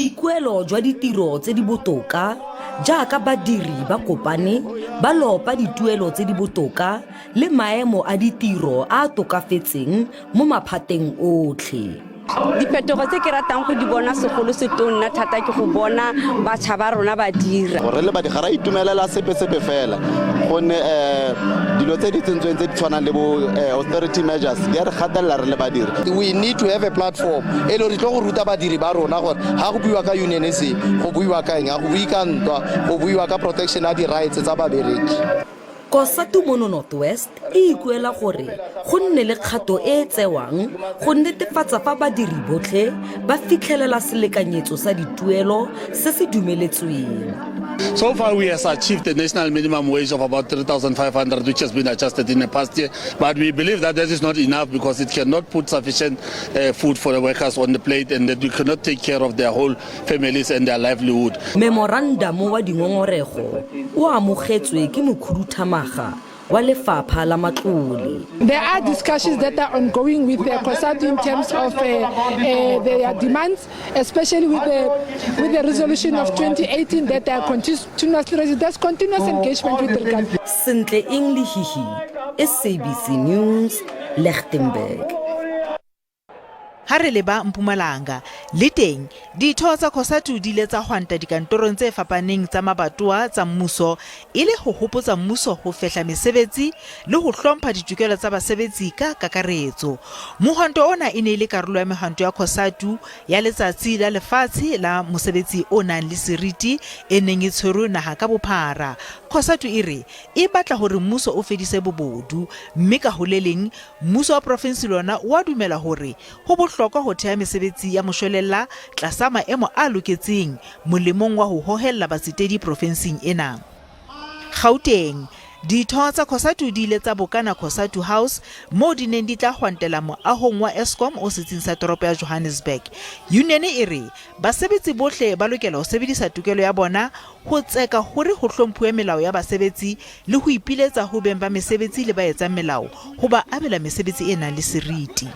boikuelo jwa ditiro tse di botoka jaaka badiri ba kopane ba lopa dituelo tse di botoka le maemo a ditiro a tokafetseng mo maphateng otlhe. Diphetogo tse ke ratang go di bona segolo setonna thata ke go bona batšha ba rona ba dira. Gore le ba di gara itumelela sepe fela gonne dilo tse di tsentsweng tse di tshwanang le bo austerity measures di re gatella re le badiri. We need to have a platform e le re tlo go ruta badiri ba rona gore ha go buiwa ka union se go buiwa ka eng, go buiwa ka ntwa, go buiwa ka protection ya di rights tsa babereki. COSATU North West e ikuela gore go nne le kgato e tsewang go netefatsa fa badiri botlhe ba fitlhelela selekanyetso sa dituelo se se dumeletsweng. So far we have achieved the national minimum wage of about 3,500 which has been adjusted in the past year, but we believe that is not enough because it cannot put sufficient food for the workers on the plate and that we cannot take care of their whole families and their livelihood. Memorandum wa dingongorego o amogetswe ke mokhuduthamaga wa lefapha la matlole. There are discussions that are ongoing with the COSATU in terms of their demands, especially with the resolution of 2018 that are continuously, there's continuous engagement with the government. Sentle Englihihi, SABC News, Lichtenburg. Ha re leba Mpumalanga le teng ditho tsa COSATU di le tsa hwanta dikantorong tse fapaneng tsa mabatoa tsa mmuso e le ho hopotsa mmuso ho fehla mesebetsi le ho hlompha ditokelo tsa basebetsi ka kakaretso. Mehwanto ona e ne le karolo ya mehwanto ya COSATU ya Letsatsi la lefatshe la mosebetsi o Nang le Seriti e neng e tshwerwe naha ka bophara. COSATU e re e batla hore mmuso o fedise bobodu mme ka holeleng mmuso wa profense lona wa dumela hore ho bohlokwa ho thea mesebetsi ya moshwelella tlasa maemo a loketseng molemong wa ho hohella batsetedi profenseng ena. Gauteng ditho tsa COSATU di ile tsa bokana COSATU House mo di neng di tla hwantela moahong wa Eskom o setsing sa toropo ya Johannesburg. Union e re basebetsi bohle ba lokela ho sebedisa tokelo ya bona ho tseka hore ho hlomphuwe melao ya basebetsi le ho ipiletsa ho beng ba mesebetsi le ba etsang melao ho ba abela mesebetsi ena le seriti.